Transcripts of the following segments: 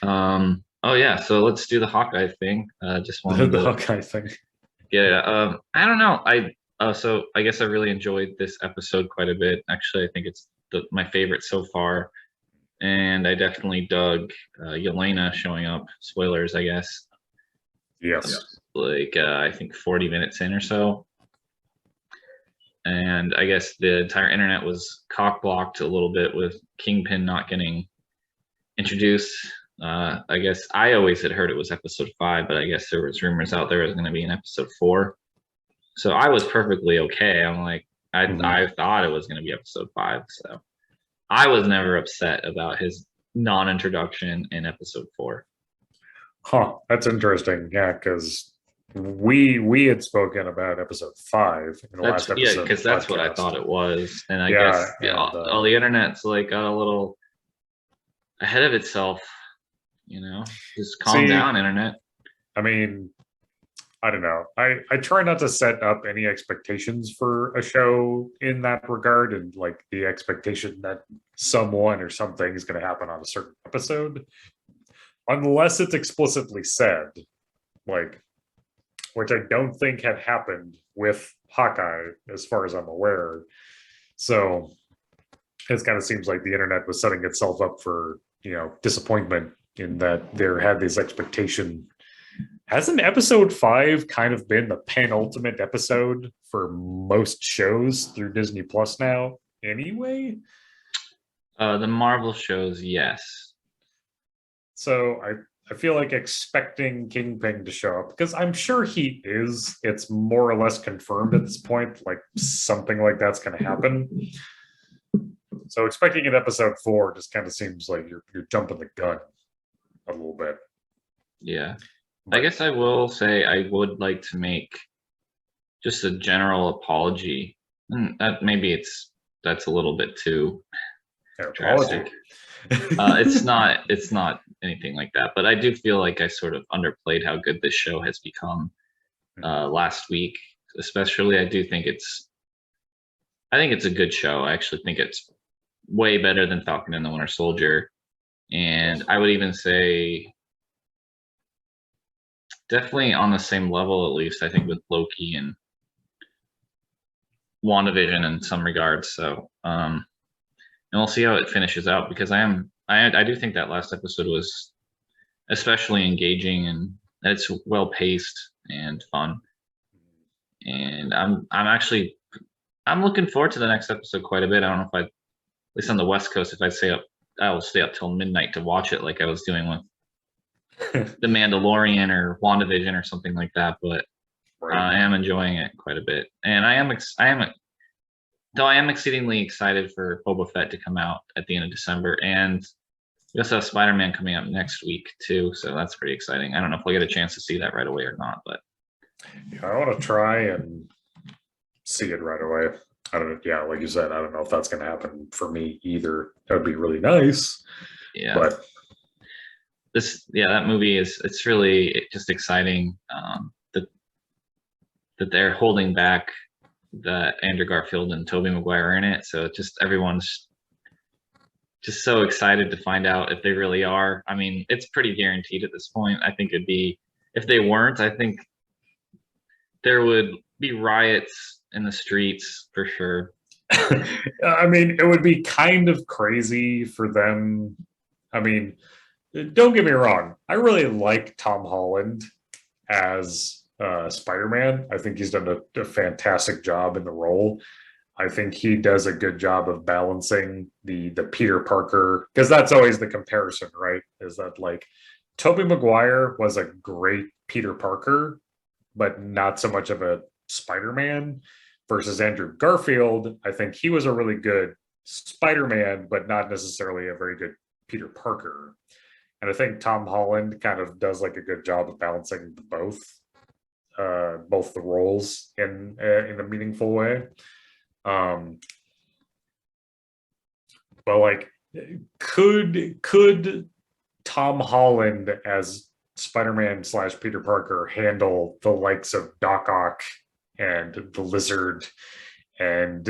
Oh yeah, so let's do the Hawkeye thing. Just wanted The to Hawkeye thing. get it. I don't know. So I guess I really enjoyed this episode quite a bit. Actually, I think it's my favorite so far, and I definitely dug Yelena showing up. Spoilers, I guess. Yes. I think 40 minutes in or so, and I guess the entire internet was cock blocked a little bit with Kingpin not getting introduced. I guess I always had heard it was episode 5, but I guess there was rumors out there it was going to be in episode 4. So I was perfectly okay. I'm like, Mhm. I thought it was going to be episode 5. So I was never upset about his non-introduction in episode 4. Huh. That's interesting. Yeah, because we had spoken about episode 5 in the That's last yeah, episode of the because that's what I podcast. thought it was, and I Yeah, guess yeah, and all the internet's like got a little ahead of itself. Just calm see, down, internet. I mean, I don't know. I try not to set up any expectations for a show in that regard, and like the expectation that someone or something is going to happen on a certain episode, unless it's explicitly said, like, which I don't think had happened with Hawkeye, as far as I'm aware. So it kind of seems like the internet was setting itself up for disappointment in that there had this expectation. Hasn't episode 5 kind of been the penultimate episode for most shows through Disney Plus now anyway? The Marvel shows, yes. So I feel like expecting Kingpin to show up, because I'm sure he is. It's more or less confirmed at this point, like something like that's going to happen. So expecting an episode 4 just kind of seems like you're jumping the gun a little bit. Yeah. I But guess I will say I would like to make just a general apology. That maybe that's a little bit too an apology. drastic. It's not anything like that, but I do feel like I sort of underplayed how good this show has become last week. Especially, I think it's a good show. I actually think it's way better than Falcon and the Winter Soldier, and I would even say definitely on the same level, at least I think with Loki and WandaVision in some regards. So, and we'll see how it finishes out because I do think that last episode was especially engaging and it's well paced and fun. And I'm looking forward to the next episode quite a bit. I don't know if at least on the West Coast, if I will stay up till midnight to watch it like I was doing with The Mandalorian or WandaVision or something like that. But Right. I am enjoying it quite a bit, and though I am exceedingly excited for Boba Fett to come out at the end of December, and we also have Spider-Man coming up next week too, so that's pretty exciting. I don't know if we'll get a chance to see that right away or not, but Yeah, I want to try and see it right away. I don't know. Yeah, like you said, I don't know if that's going to happen for me either. That would be really nice. yeah, But that movie it's really just exciting that they're holding back that Andrew Garfield and Tobey Maguire are in it, so just everyone's just so excited to find out if they really are. I mean, it's pretty guaranteed at this point. I think it'd be if they weren't, I think there would be riots in the streets for sure. I mean, it would be kind of crazy for them. I mean, don't get me wrong. I really like Tom Holland as Spider-Man. I think he's done a fantastic job in the role. I think he does a good job of balancing the Peter Parker, because that's always the comparison, right? Is that like Tobey Maguire was a great Peter Parker, but not so much of a Spider-Man, versus Andrew Garfield. I think he was a really good Spider-Man, but not necessarily a very good Peter Parker. And I think Tom Holland kind of does like a good job of balancing both the roles in a meaningful way. Um, but like, could Tom Holland as Spider-Man slash Peter Parker handle the likes of Doc Ock and the Lizard and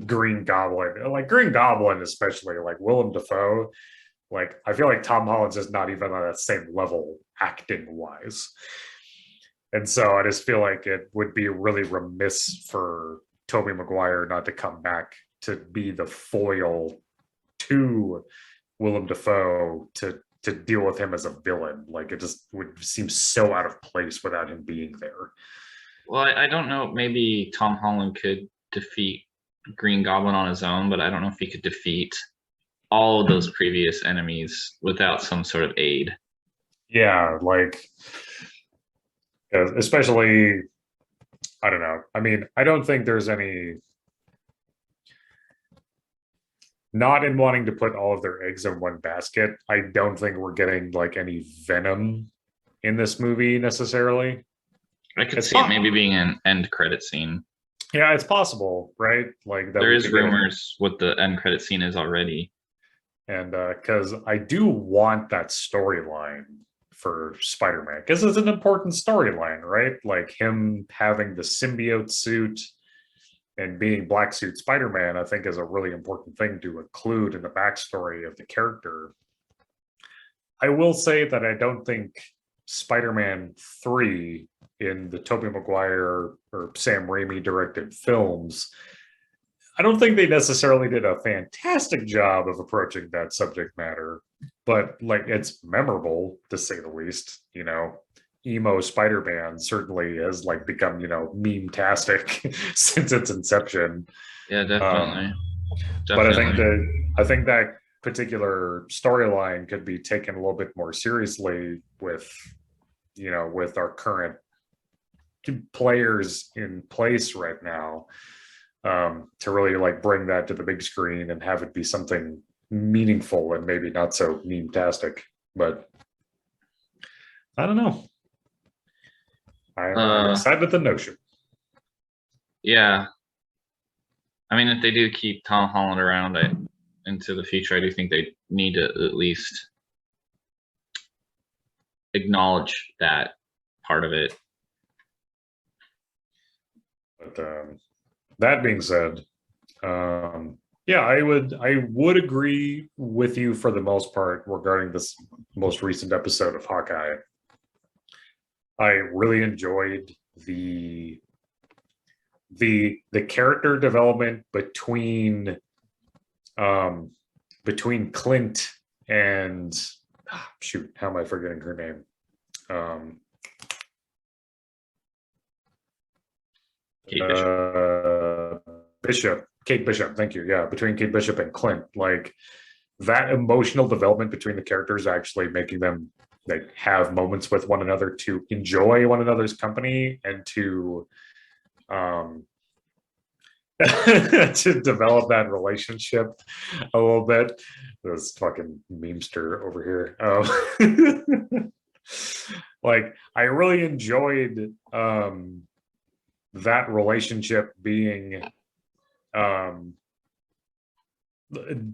Green Goblin? Like Green Goblin, especially like Willem Dafoe. Like, I feel like Tom Holland's just not even on that same level acting wise. And so I just feel like it would be really remiss for Tobey Maguire not to come back to be the foil to Willem Dafoe to deal with him as a villain. Like, it just would seem so out of place without him being there. Well, I don't know. Maybe Tom Holland could defeat Green Goblin on his own, but I don't know if he could defeat all of those previous enemies without some sort of aid. Yeah, like, especially, I don't know. I mean, I don't think there's any, not in wanting to put all of their eggs in one basket. I don't think we're getting like any Venom in this movie necessarily. I could see it maybe being an end credit scene. Yeah, it's possible, right? Like that there is rumors what the end credit scene is already. And because I do want that storyline for Spider-Man, because it's an important storyline, right? Like him having the symbiote suit and being Black Suit Spider-Man, I think is a really important thing to include in the backstory of the character. I will say that I don't think Spider-Man 3 in the Tobey Maguire or Sam Raimi directed films, I don't think they necessarily did a fantastic job of approaching that subject matter, but like it's memorable to say the least. You know, emo Spider-Man certainly has like become, you know, meme-tastic since its inception. Yeah, definitely. But I think that particular storyline could be taken a little bit more seriously with, you know, with our current players in place right now, to really like bring that to the big screen and have it be something meaningful and maybe not so meme-tastic. But I don't know. I'm excited at the notion. Yeah. I mean, if they do keep Tom Holland around into the future, I do think they need to at least acknowledge that part of it. But that being said, yeah, I would agree with you for the most part regarding this most recent episode of Hawkeye. I really enjoyed the character development between Clint and shoot, how am I forgetting her name? Kate Bishop, thank you. Yeah, between Kate Bishop and Clint, like that emotional development between the characters actually making them like have moments with one another to enjoy one another's company and to to develop that relationship a little bit. This fucking memester over here. Like I really enjoyed that relationship being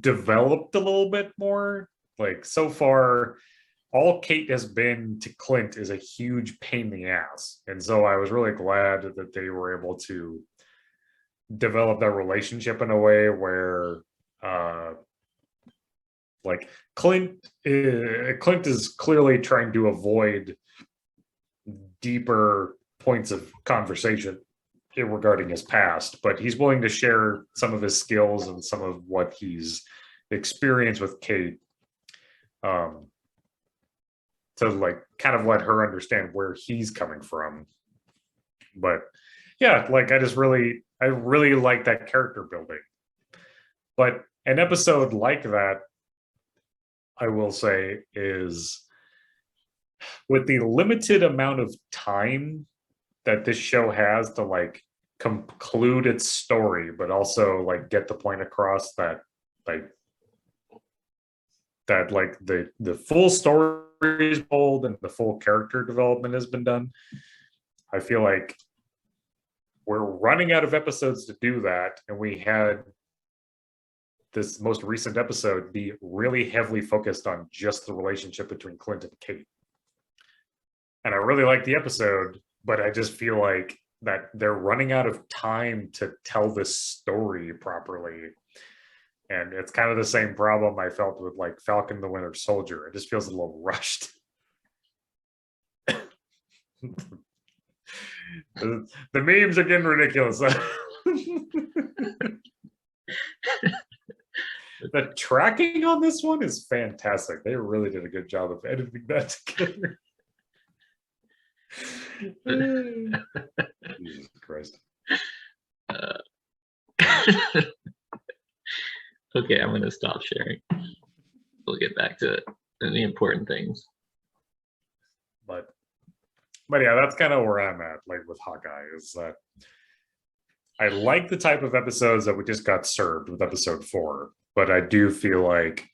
developed a little bit more. Like so far, all Kate has been to Clint is a huge pain in the ass. And so I was really glad that they were able to develop that relationship in a way where like Clint is clearly trying to avoid deeper points of conversation regarding his past, but he's willing to share some of his skills and some of what he's experienced with Kate, to like kind of let her understand where he's coming from. But yeah, like I really like that character building. But an episode like that, I will say, is with the limited amount of time that this show has to like conclude its story, but also like get the point across that like the full story is told and the full character development has been done. I feel like we're running out of episodes to do that, and we had this most recent episode be really heavily focused on just the relationship between Clint and Kate. And I really like the episode, but I just feel like that they're running out of time to tell this story properly. And it's kind of the same problem I felt with like Falcon the Winter Soldier. It just feels a little rushed. The memes are getting ridiculous. The tracking on this one is fantastic. They really did a good job of editing that together. Jesus Christ. Okay, I'm gonna stop sharing. We'll get back to the important things. But yeah, that's kind of where I'm at, like with Hawkeye, is that I like the type of episodes that we just got served with episode 4, but I do feel like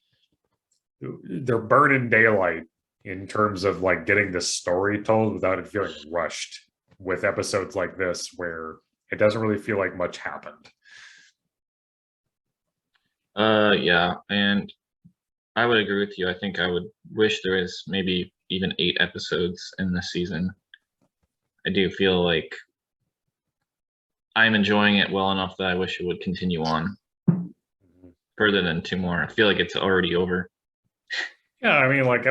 they're burning daylight in terms of like getting the story told without it feeling rushed with episodes like this where it doesn't really feel like much happened. Yeah, and I would agree with you. I think I would wish there was maybe even 8 episodes in this season. I do feel like I'm enjoying it well enough that I wish it would continue on further than 2 more. I feel like it's already over. Yeah, I mean, like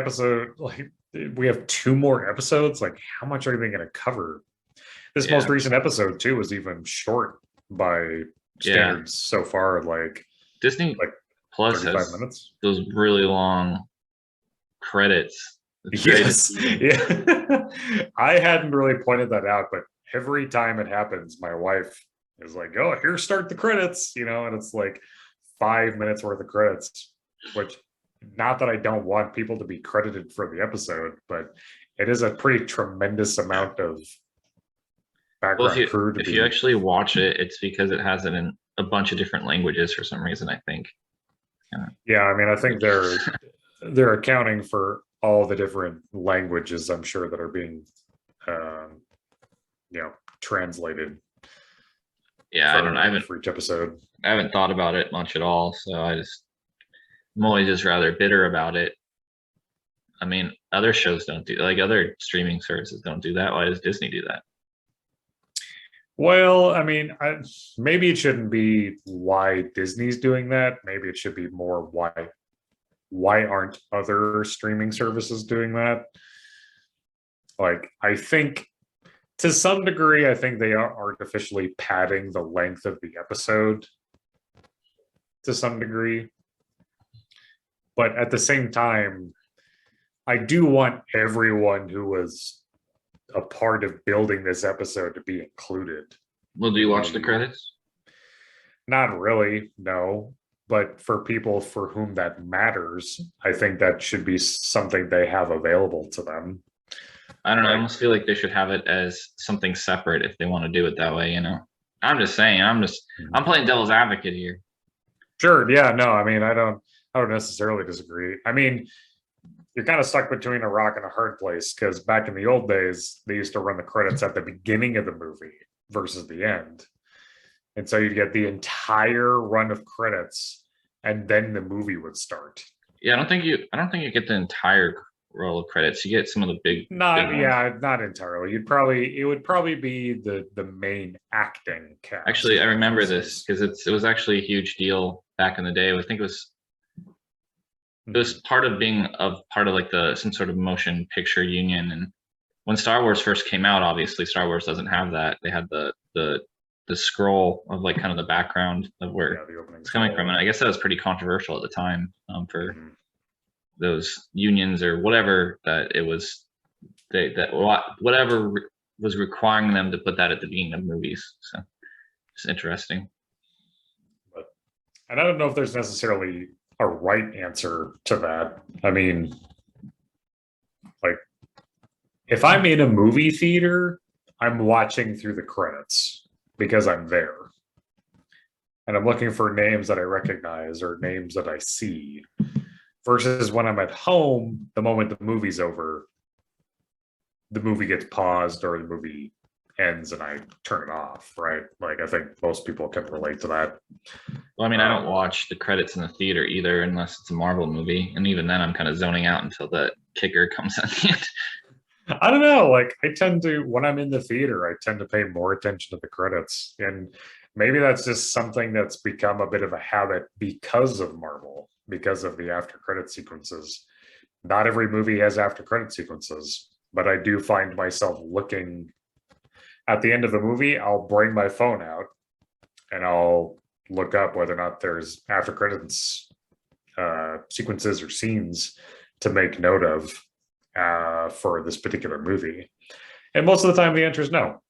we have 2 more episodes. Like, how much are they going to cover? This most recent episode too was even short by standards so far. Like Disney Plus has minutes. Those really long credits. Yes, yeah. I hadn't really pointed that out, but every time it happens, my wife is like, "Oh, here, start the credits," and it's like 5 minutes worth of credits, which. Not that I don't want people to be credited for the episode, but it is a pretty tremendous amount of background crew to if you actually watch it, it's because it has it in a bunch of different languages for some reason, I think. Yeah, I mean, I think they're accounting for all the different languages, I'm sure, that are being translated. Yeah, I don't know. For each episode. I haven't thought about it much at all, so I'm always just rather bitter about it. I mean, other shows don't do, like other streaming services don't do that. Why does Disney do that? Well, I mean, maybe it shouldn't be why Disney's doing that. Maybe it should be more why aren't other streaming services doing that? Like, I think to some degree, I think they are artificially padding the length of the episode to some degree. But at the same time, I do want everyone who was a part of building this episode to be included. Well, do you watch the credits? Not really, no. But for people for whom that matters, I think that should be something they have available to them. I don't know. I almost feel like they should have it as something separate if they want to do it that way, I'm just saying, I'm playing devil's advocate here. Sure. Yeah, no, I mean, I don't necessarily disagree. I mean, you're kind of stuck between a rock and a hard place because back in the old days, they used to run the credits at the beginning of the movie versus the end. And so you'd get the entire run of credits and then the movie would start. Yeah, I don't think you get the entire roll of credits. You get some of the big not entirely. It would probably be the main acting cast. Actually, I remember this because it was actually a huge deal back in the day. I think it was part of like some sort of motion picture union. And when Star Wars first came out, obviously Star Wars doesn't have that. They had the scroll of like kind of the background of where it's coming from. And I guess that was pretty controversial at the time for those unions or whatever that it was. Whatever was requiring them to put that at the beginning of movies. So it's interesting. And I don't know if there's necessarily a right answer to that. I mean, like, if I'm in a movie theater, I'm watching through the credits because I'm there. And I'm looking for names that I recognize or names that I see. Versus when I'm at home, the moment the movie's over, the movie gets paused or the movie ends and I turn it off, right? Like, I think most people can relate to that. Well, I mean, I don't watch the credits in the theater either unless it's a Marvel movie. And even then, I'm kind of zoning out until the kicker comes at the end. I don't know. Like, when I'm in the theater, I tend to pay more attention to the credits. And maybe that's just something that's become a bit of a habit because of Marvel, because of the after credit sequences. Not every movie has after credit sequences, but I do find myself looking at the end of the movie. I'll bring my phone out and I'll look up whether or not there's after credits sequences or scenes to make note of for this particular movie. And most of the time, the answer is no.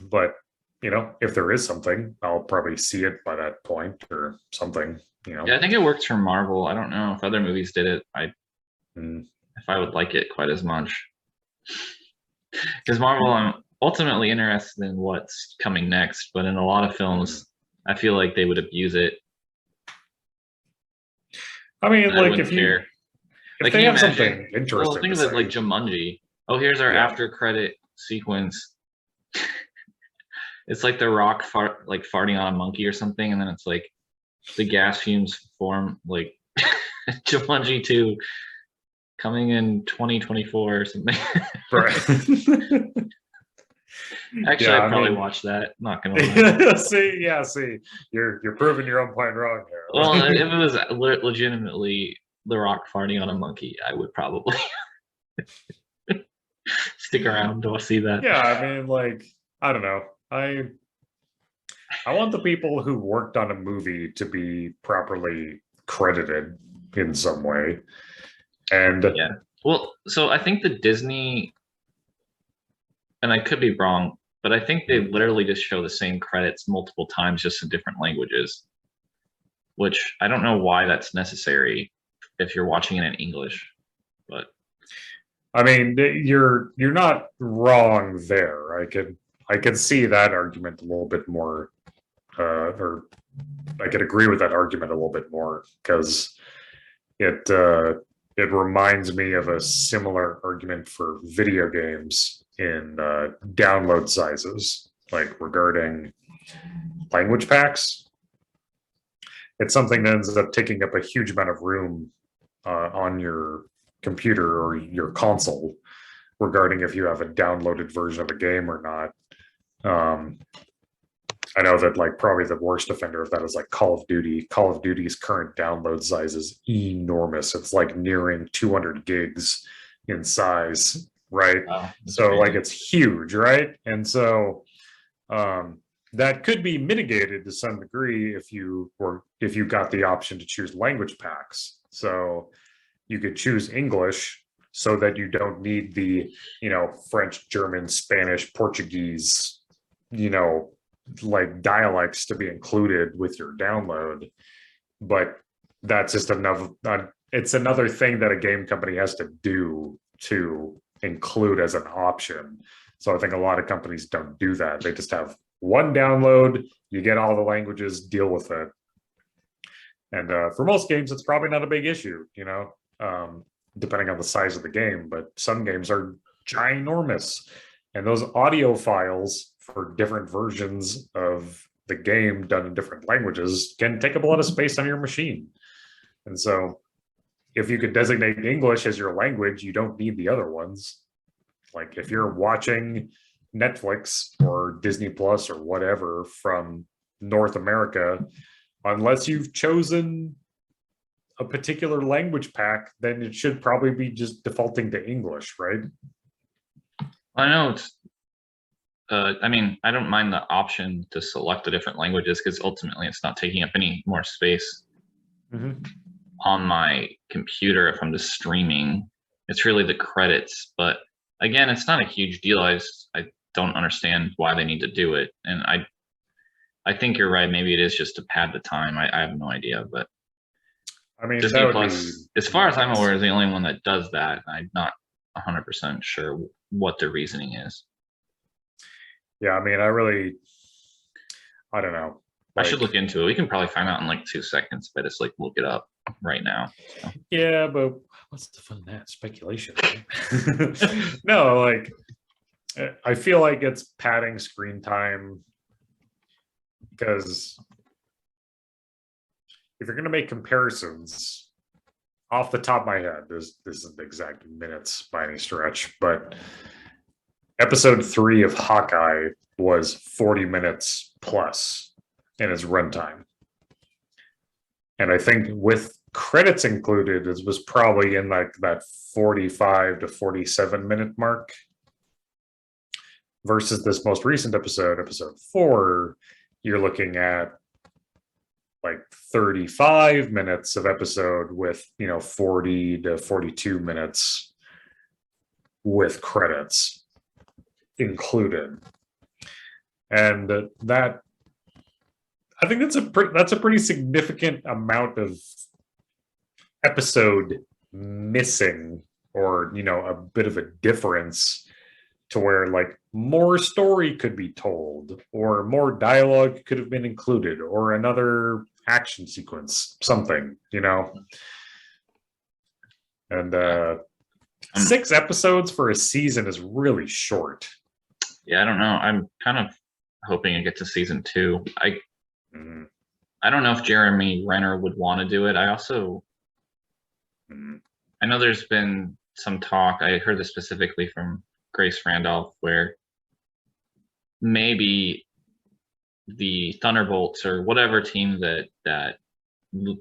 But if there is something, I'll probably see it by that point or something. Yeah, I think it works for Marvel. I don't know if other movies did it. If I would like it quite as much, because Marvel, I'm ultimately interested in what's coming next. But in a lot of films, I feel like they would abuse it. I mean, like if you, if they have something interesting, well, think of it like Jumanji. Oh, here's our after credit sequence. It's like The Rock farting on a monkey or something, and then it's like the gas fumes form like Jumanji 2 coming in 2024 or something. Right. Actually, I'd probably watch that. Not gonna lie. see, you're proving your own point wrong here. Well, if it was legitimately The Rock farting on a monkey, I would probably stick around to see that. Yeah, I mean, like, I don't know. I want the people who worked on a movie to be properly credited in some way. And yeah, well, so I think the Disney, and I could be wrong, but I think they literally just show the same credits multiple times, just in different languages, which I don't know why that's necessary if you're watching it in English. But I mean, you're not wrong there. I could see that argument a little bit more, or I could agree with that argument a little bit more, because it reminds me of a similar argument for video games in download sizes, like regarding language packs. It's something that ends up taking up a huge amount of room on your computer or your console regarding if you have a downloaded version of a game or not. I know that like probably the worst offender of that is like Call of Duty. Call of Duty's current download size is enormous. It's like nearing 200 gigs in size, right? wow, so crazy. Like it's huge, right? And so that could be mitigated to some degree if you got the option to choose language packs. So you could choose English so that you don't need the French, German, Spanish, Portuguese, like dialects to be included with your download. But that's just it's another thing that a game company has to do to include as an option. So I think a lot of companies don't do that. They just have one download, you get all the languages, deal with it. And for most games, it's probably not a big issue, depending on the size of the game. But some games are ginormous, and those audio files for different versions of the game done in different languages can take up a lot of space on your machine. And so if you could designate English as your language, you don't need the other ones. Like if you're watching Netflix or Disney Plus or whatever from North America, unless you've chosen a particular language pack, then it should probably be just defaulting to English, right? I know it's I mean, I don't mind the option to select the different languages because ultimately it's not taking up any more space on my computer if I'm just streaming. It's really the credits. But again, it's not a huge deal. I don't understand why they need to do it. And I think you're right. Maybe it is just to pad the time. I have no idea. But I mean, Disney Plus, as far as I'm aware, is the only one that does that. I'm not 100% sure what the reasoning is. Yeah, I mean, I don't know. I should look into it. We can probably find out in like 2 seconds, but it's like look it up right now. So. Yeah, but what's the fun in that? Speculation. Right? No, like I feel like it's padding screen time because if you're going to make comparisons, off the top of my head, this isn't exact minutes by any stretch, but episode 3 of Hawkeye was 40 minutes plus in its runtime. And I think with credits included, it was probably in like that 45 to 47 minute mark. Versus this most recent episode 4, you're looking at like 35 minutes of episode with 40 to 42 minutes with credits included. And that, I think that's a pretty significant amount of episode missing, or a bit of a difference, to where like more story could be told, or more dialogue could have been included, or another action sequence, something. And 6 episodes for a season is really short. Yeah, I don't know. I'm kind of hoping it gets to season 2. I don't know if Jeremy Renner would want to do it. I also, I know there's been some talk. I heard this specifically from Grace Randolph, where maybe the Thunderbolts, or whatever team that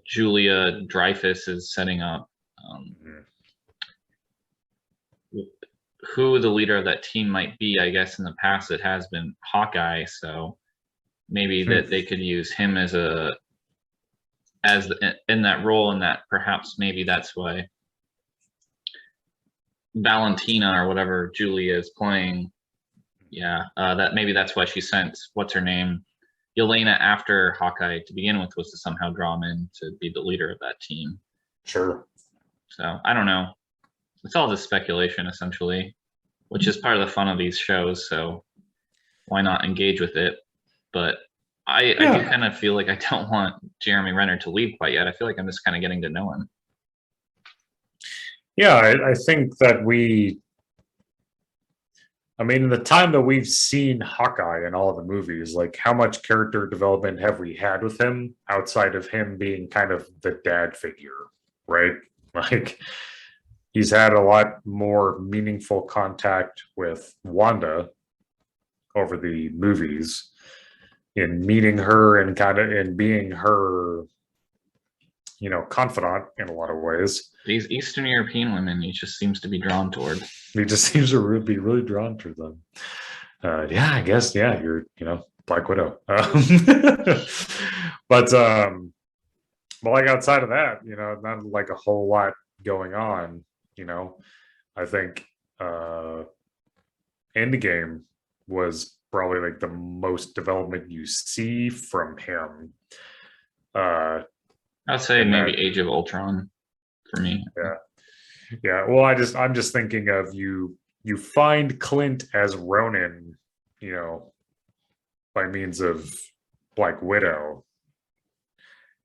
Julia Dreyfus is setting up, who the leader of that team might be. I guess in the past it has been Hawkeye, so maybe that they could use him in that role, and that perhaps maybe that's why Valentina, or whatever Julia is playing, that maybe that's why she sent what's her name, Yelena, after Hawkeye to begin with, was to somehow draw him in to be the leader of that team. Sure. So I don't know. It's all just speculation, essentially, which is part of the fun of these shows. So why not engage with it? But I do kind of feel like I don't want Jeremy Renner to leave quite yet. I feel like I'm just kind of getting to know him. Yeah, I think that in the time that we've seen Hawkeye in all of the movies, like, how much character development have we had with him outside of him being kind of the dad figure, right? Like, he's had a lot more meaningful contact with Wanda over the movies, in meeting her and kind of in being her, confidant in a lot of ways. These Eastern European women, he just seems to be drawn toward. He just seems to be really drawn to them. I guess, you're, Black Widow. But like, outside of that, not like a whole lot going on. I think Endgame was probably like the most development you see from him. I'd say maybe Age of Ultron for me. Yeah. Well, I'm just thinking of you find Clint as Ronin, by means of Black Widow,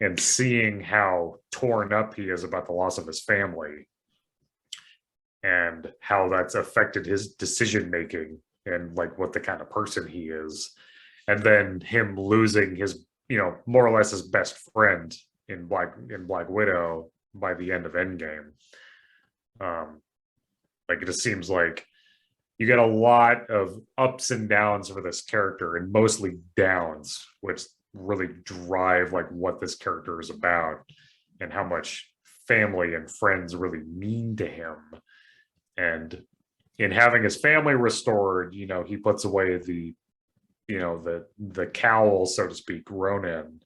and seeing how torn up he is about the loss of his family, and how that's affected his decision making, and like what the kind of person he is, and then him losing his, more or less his best friend in Black Widow by the end of Endgame. Like, it just seems like you get a lot of ups and downs for this character, and mostly downs, which really drive like what this character is about, and how much family and friends really mean to him. And in having his family restored, he puts away the cowl, so to speak, Ronin,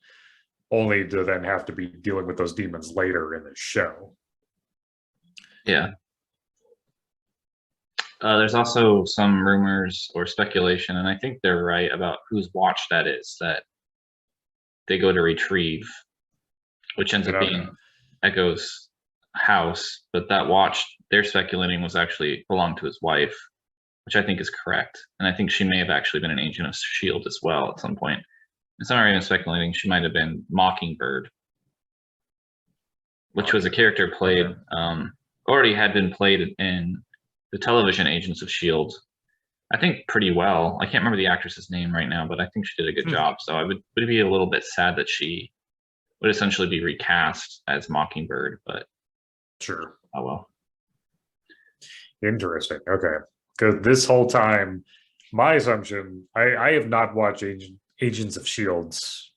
only to then have to be dealing with those demons later in the show. Yeah. There's also some rumors or speculation, and I think they're right, about whose watch that is that they go to retrieve, which ends up being Echo's house. But that watch, they're speculating, was actually belonged to his wife, which I think is correct. And I think she may have actually been an agent of S.H.I.E.L.D. as well at some point. And some are even speculating she might have been Mockingbird, which was a character played, already had been played in the television Agents of S.H.I.E.L.D. I think pretty well. I can't remember the actress's name right now, but I think she did a good job. So I would be a little bit sad that she would essentially be recast as Mockingbird, but sure. Oh well. Interesting. Okay. Because this whole time, my assumption, I have not watched Agents of Shields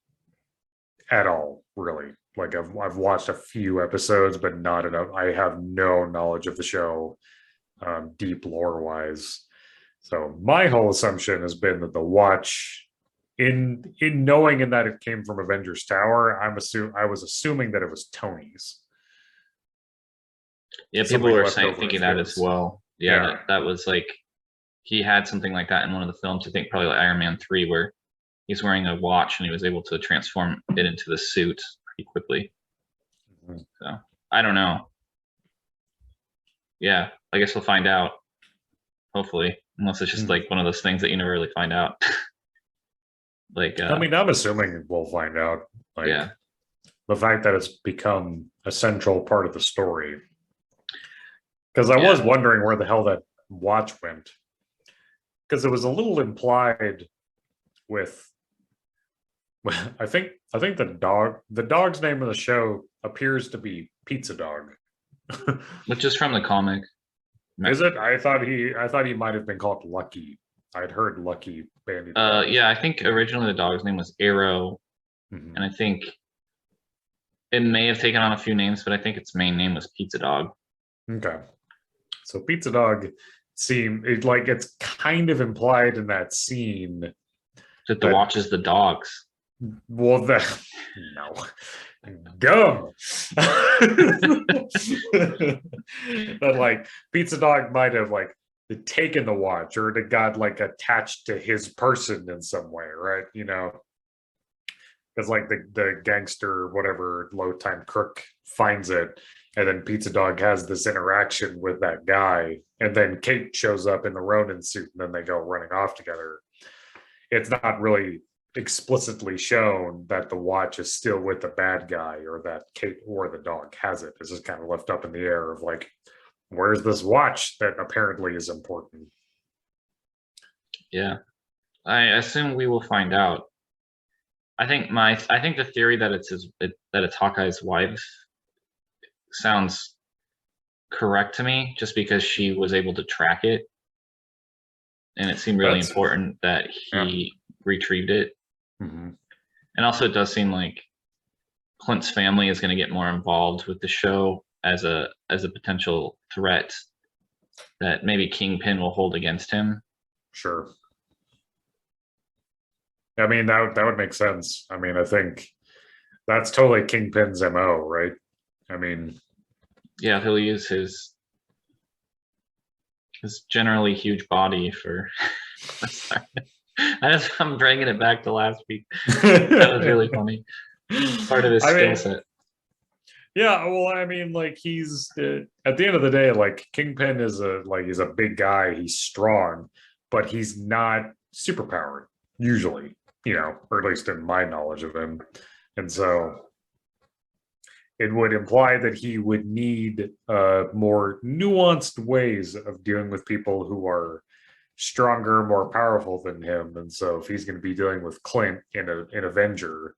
at all, really. Like I've watched a few episodes, but not enough. I have no knowledge of the show, deep lore wise. So my whole assumption has been that the watch, in knowing in that it came from Avengers Tower, I was assuming that it was Tony's. Yeah, people Somebody were left saying over thinking of that as his. well. Yeah, Yeah. that was like he had something like that in one of the films. I think probably like Iron Man 3, where he's wearing a watch and he was able to transform it into the suit pretty quickly. Mhm. So I don't know. Yeah, I guess we'll find out. Hopefully, unless it's just like one of those things that you never really find out. Like, I mean, I'm assuming we'll find out. Like yeah, the fact that it's become a central part of the story. Because I was yeah. wondering where the hell that watch went. Because it was a little implied with I think the dog's name of the show appears to be Pizza Dog. Which is from the comic. Is it? I thought he might have been called Lucky. I'd heard Lucky bandied about. Yeah, I think originally the dog's name was Arrow, and I think it may have taken on a few names, but I think its main name was Pizza Dog. Okay. So Pizza Dog like it's kind of implied in that scene That the watch is the dog's. well the no dumb that like Pizza Dog might have like taken the watch or it got like attached to his person in some way, right? You know, because like the gangster whatever low time crook finds it, and then Pizza Dog has this interaction with that guy, and then Kate shows up in the Ronin suit, and then they go running off together. It's not really explicitly shown that the watch is still with the bad guy or that Kate or the dog has it. It's just kind of left up in the air of like, where's this watch that apparently is important? Yeah, I assume we will find out. I think the theory that it's Hawkeye's wife sounds correct to me, just because she was able to track it, and it seemed really important that he retrieved it. Mm-hmm. And also, it does seem like Clint's family is going to get more involved with the show as a potential threat that maybe Kingpin will hold against him. Sure. I mean, that would make sense. I mean, I think that's totally Kingpin's MO, right? I mean, yeah, he'll use his generally huge body for. I'm bringing it back to last week. That was really funny. Part of his skill set. Yeah, well, I mean, like he's at the end of the day, like Kingpin is he's a big guy, he's strong, but he's not superpowered usually, you know, or at least in my knowledge of him. And so it would imply that he would need more nuanced ways of dealing with people who are stronger, more powerful than him. And so if he's going to be dealing with Clint in an Avenger,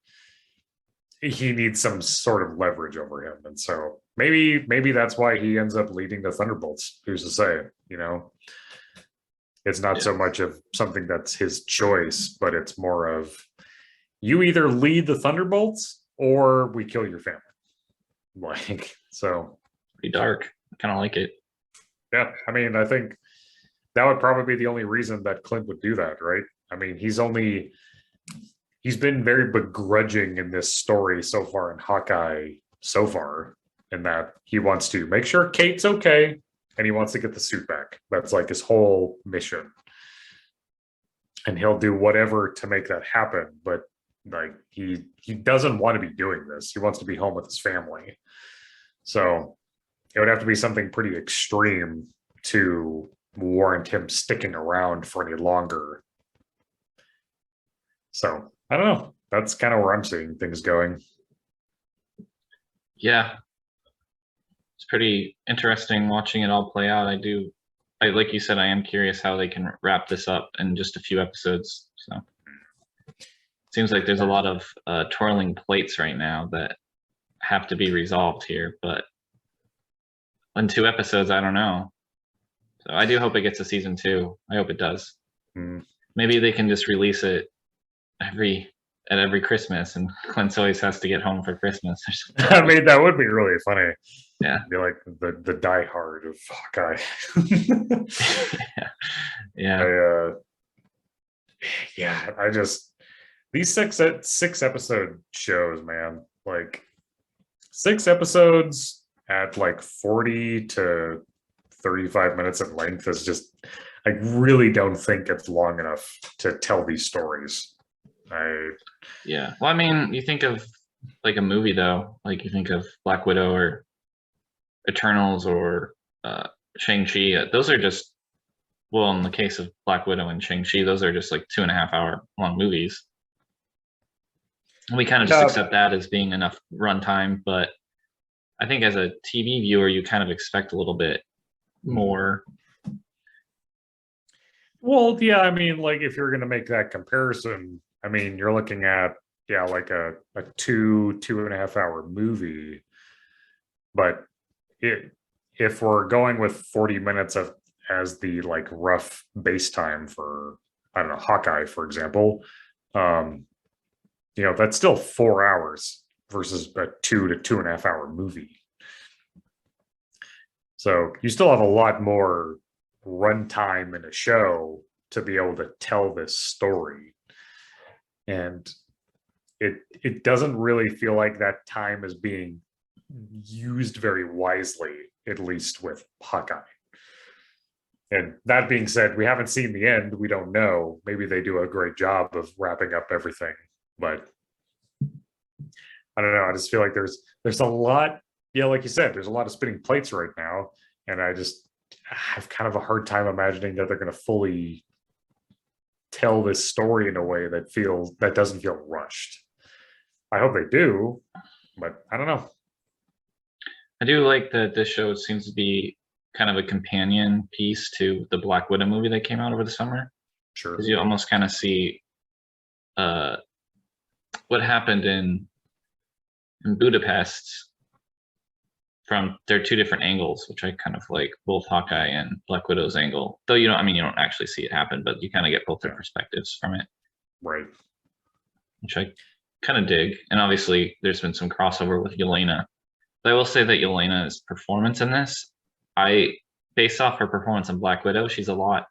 he needs some sort of leverage over him. And so maybe that's why he ends up leading the Thunderbolts. Who's to say? You know, it's not so much of something that's his choice, but it's more of you either lead the Thunderbolts or we kill your family. Like, so pretty dark. I kind of like it. Yeah, I mean, I think that would probably be the only reason that Clint would do that, right? I mean, he's been very begrudging in this story so far in Hawkeye so far, in that he wants to make sure Kate's okay and he wants to get the suit back. That's like his whole mission. And he'll do whatever to make that happen, but like he doesn't want to be doing this. He wants to be home with his family. So it would have to be something pretty extreme to warrant him sticking around for any longer. So I don't know. That's kind of where I'm seeing things going. Yeah. It's pretty interesting watching it all play out. Like you said, I am curious how they can wrap this up in just a few episodes. So seems like there's a lot of twirling plates right now that have to be resolved here, but in 2 episodes, I don't know. So I do hope it gets a season 2. I hope it does. Maybe they can just release it every Christmas, and Clint always has to get home for Christmas. I mean, that would be really funny. Yeah. Be like the diehard of Hawkeye. Yeah. Yeah, I just these six episode shows, man. Like 6 episodes at like 40 to 35 minutes in length is just I really don't think it's long enough to tell these stories. Yeah. Well, I mean, you think of like a movie though, like you think of Black Widow or Eternals or Shang-Chi. Those are just, well, in the case of Black Widow and Shang-Chi, those are just like 2.5 hour long movies. We kind of just accept that as being enough runtime, but I think as a TV viewer, you kind of expect a little bit more. Well, yeah, I mean, like if you're going to make that comparison, I mean, you're looking at like a 2.5 hour movie, but if we're going with 40 minutes as the like rough base time for, I don't know, Hawkeye, for example, that's still 4 hours versus a 2 to 2.5 hour movie. So you still have a lot more runtime in a show to be able to tell this story. And it doesn't really feel like that time is being used very wisely, at least with Hawkeye. And that being said, we haven't seen the end. We don't know. Maybe they do a great job of wrapping up everything, but I don't know. I just feel like there's a lot. Yeah, like you said, there's a lot of spinning plates right now, and I have kind of a hard time imagining that they're going to fully tell this story in a way that doesn't feel rushed. I hope they do, but I don't know. I do like that this show seems to be kind of a companion piece to the Black Widow movie that came out over the summer. Sure. Because you almost kind of see what happened in Budapest from their two different angles, which I kind of like, both Hawkeye and Black Widow's angle. Though you don't actually see it happen, but you kind of get both their perspectives from it. Right. Which I kind of dig. And obviously there's been some crossover with Yelena. But I will say that Yelena's performance in this, based off her performance in Black Widow, she's a lot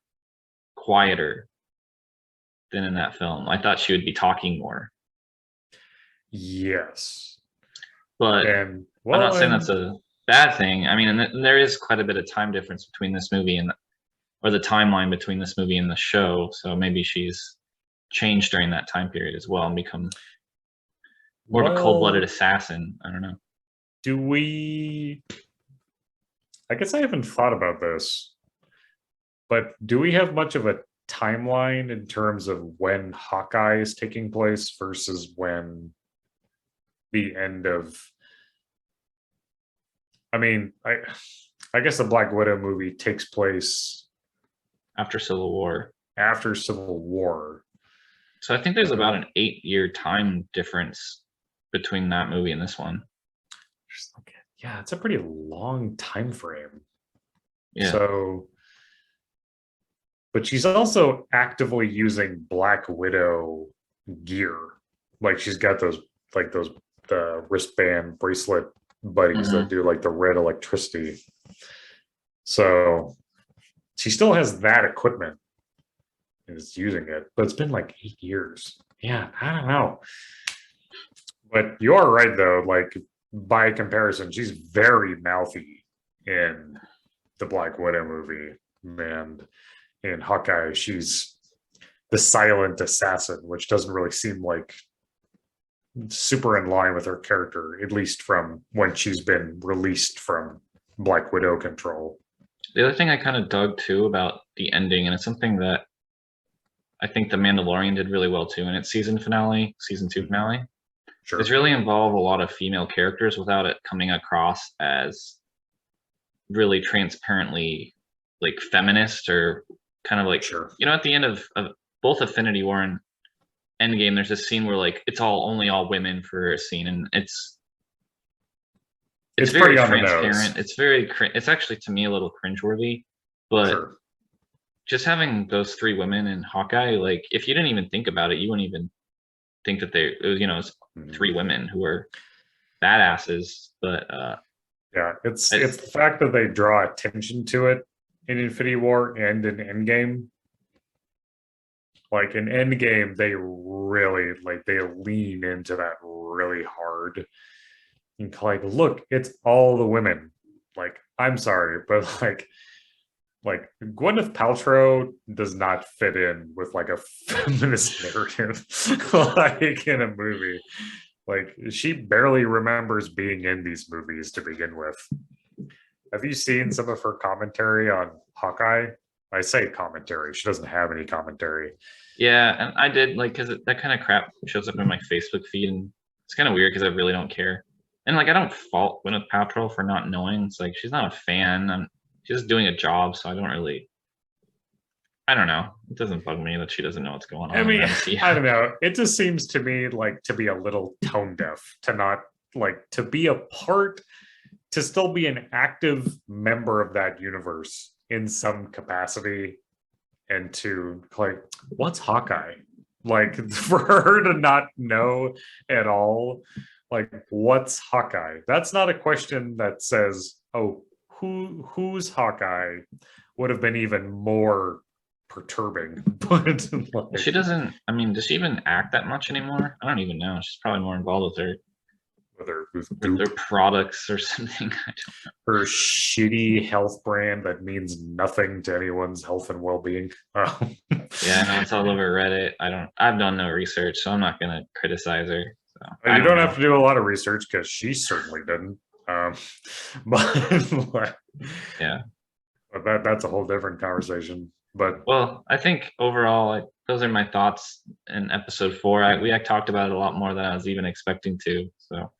quieter than in that film. I thought she would be talking more. Yes. But I'm not saying that's a bad thing. I mean, and there is quite a bit of time difference between this movie or the timeline between this movie and the show. So maybe she's changed during that time period as well and become more of a cold-blooded assassin. I don't know. I guess I haven't thought about this, but do we have much of a timeline in terms of when Hawkeye is taking place versus when the end of, I mean, I guess the Black Widow movie takes place after Civil War. So I think there's about an 8-year time difference between that movie and this one. Yeah, it's a pretty long time frame. Yeah. So, but she's also actively using Black Widow gear. Like she's got the wristband bracelet buddies that do like the red electricity. So she still has that equipment and is using it, but it's been like 8 years. Yeah, I don't know. But you are right though, like by comparison, she's very mouthy in the Black Widow movie. And in Hawkeye, she's the silent assassin, which doesn't really seem like super in line with her character, at least from when she's been released from Black Widow control. The other thing I kind of dug too about the ending, and it's something that I think The Mandalorian did really well too in its season 2 finale, Sure. is really involve a lot of female characters without it coming across as really transparently like feminist or kind of like, sure. At the end of both Infinity War and Endgame, there's this scene where like it's only all women for a scene, and it's very transparent. It's actually to me a little cringeworthy, but just having those 3 women in Hawkeye, like if you didn't even think about it, you wouldn't even think that it was, it's Mhm. 3 women who were badasses, but Yeah, it's the fact that they draw attention to it in Infinity War and in Endgame. Like in Endgame, they really they lean into that really hard. And like, look, it's all the women. Like, I'm sorry, but like Gwyneth Paltrow does not fit in with like a feminist narrative like in a movie. Like she barely remembers being in these movies to begin with. Have you seen some of her commentary on Hawkeye? I say commentary. She doesn't have any commentary. yeah, and I did like because that kind of crap shows up in my Facebook feed, and it's kind of weird because I really don't care. And like I don't fault Gwyneth Paltrow for not knowing. It's like she's not a fan. She's just doing a job, so I don't really. I don't know. It doesn't bug me that she doesn't know what's going on. I mean, in I don't know. It just seems to me like to be a little tone deaf, to not like to be a part, to still be an active member of that universe in some capacity, and to like, what's Hawkeye? Like for her to not know at all, like what's Hawkeye? That's not a question that says, oh, who's Hawkeye would have been even more perturbing. But like, She doesn't. I mean, does she even act that much anymore? I don't even know. She's probably more involved with her products or something. I don't know. Her shitty health brand that means nothing to anyone's health and well-being. Yeah, no, it's all over Reddit. I've done no research, so I'm not gonna criticize her. So You don't have to do a lot of research because she certainly didn't. But yeah. But that's a whole different conversation. But well, I think overall, those are my thoughts in episode 4. We talked about it a lot more than I was even expecting to. So